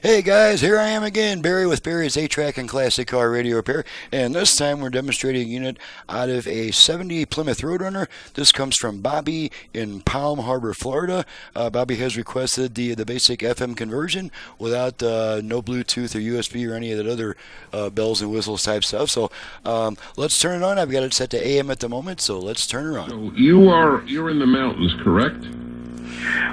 Hey guys, here I am again, Barry with Barry's 8-Track and Classic Car Radio Repair, and this time we're demonstrating a unit out of a 70 Plymouth Roadrunner. This comes from Bobby in Palm Harbor, Florida. Bobby has requested the basic FM conversion without no Bluetooth or USB or any of that other bells and whistles type stuff. So let's turn it on. I've got it set to AM at the moment, so let's turn it on. So you're in the mountains, correct?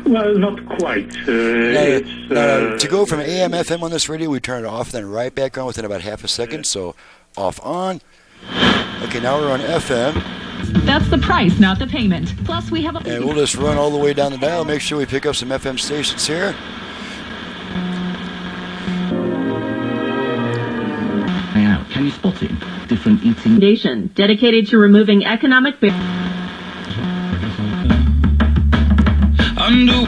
Well, not quite. To go from AM FM on this radio, we turn it off, then right back on within about half a second. So off, on. Okay, now we're on FM. That's the price, not the payment. Plus, we have a... And we'll just run all the way down the dial, make sure we pick up some FM stations here. Now, can you spot it? Different eating... Foundation dedicated to removing economic barriers. Undo.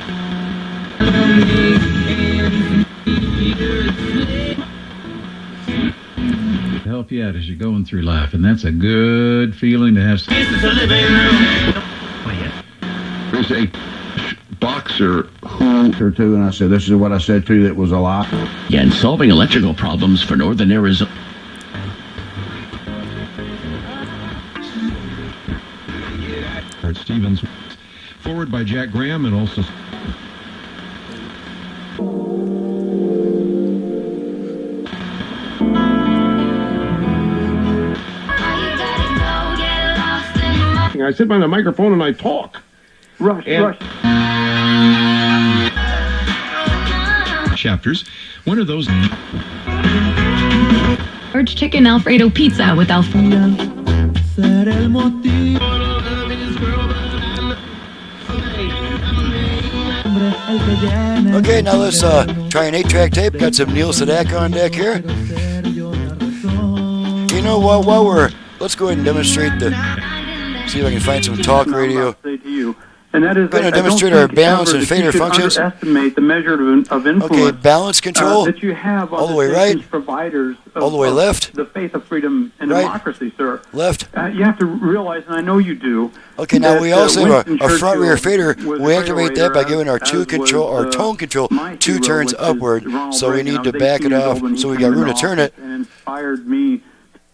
Help you out as you're going through life, and that's a good feeling to have. There's a boxer who... Her too, and I said, this is what I said to you, that was a lie. Yeah, and solving electrical problems for Northern Arizona. Art Stevens, forward by Jack Graham, and also. I sit by the microphone and I talk. Rush. Chapters. One of those. Large chicken Alfredo pizza with Alfredo. Okay, now let's try an 8-track tape. Got some Neil Sedaka on deck here. You know what? Let's go ahead and demonstrate see if I can find some talk radio. And that is, I'm going to demonstrate our balance and fader functions. Estimate the measure of influence. Okay, balance control. That you have on all the way right. Providers of, all the way left. The faith of freedom and democracy, sir. Left. You have to realize, and I know you do. Okay, now we also have a front rear fader. We activate that by giving our tone control 2 turns upward. So we need to back it off. So we got room to turn it. Inspired me.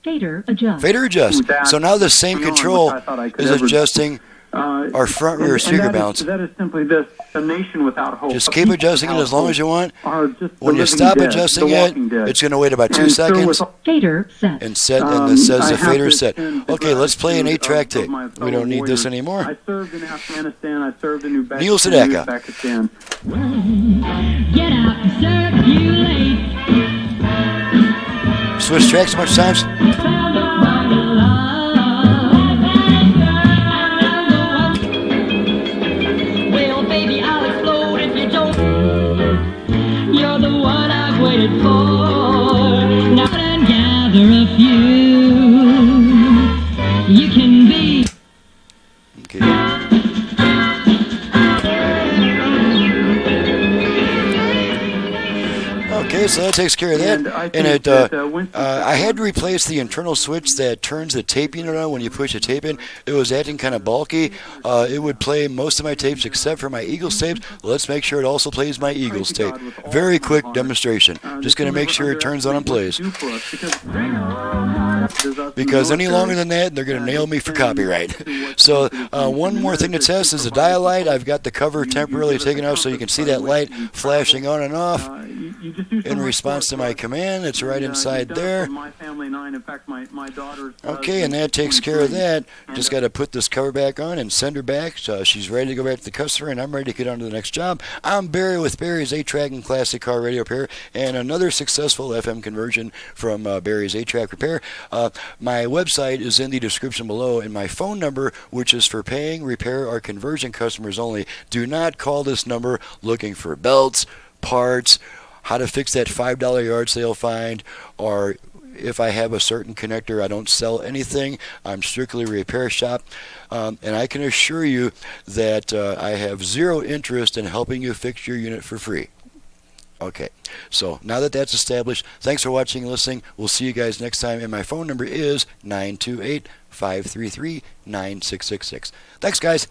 Fader adjust. Fader adjust. So now the same control is adjusting our front rear speaker balance. That is simply this: a nation without hope. Just keep adjusting it as long as you want. When you stop adjusting it, it's going to wait about 2 seconds. Fader set. And it says the fader set. Okay, let's play an 8-track tape. We don't need this anymore. I served in Afghanistan. I served in Neil Sedaka. Get out and circulate. Switch tracks a bunch of times. Well, baby, I'll explode if you don't. You're the one I've waited for. Now and gather a few. You can be. Okay. Okay, so that takes care of that. And I had to replace the internal switch that turns the tape unit on when you push the tape in. It was acting kind of bulky. It would play most of my tapes except for my Eagles tapes. Let's make sure it also plays my Eagles tape. Very quick demonstration. Just going to make sure it turns on and plays. Because any longer than that, they're going to nail me for copyright. So one more thing to test is the dial light. I've got the cover temporarily taken off so you can see that light flashing on and off. In response to my command, it's right inside there. Okay, and that takes care of that. Just got to put this cover back on and send her back. So she's ready to go back to the customer, and I'm ready to get on to the next job. I'm Barry with Barry's 8-Track and Classic Car Radio Repair, and another successful FM conversion from Barry's 8-Track Repair. My website is in the description below, and my phone number, which is for paying, repair, or conversion customers only. Do not call this number looking for belts, parts, how to fix that $5 yard sale find, or if I have a certain connector. I don't sell anything. I'm strictly a repair shop, and I can assure you that I have zero interest in helping you fix your unit for free. Okay, so now that that's established, thanks for watching and listening. We'll see you guys next time, and my phone number is 928-533-9666. Thanks, guys.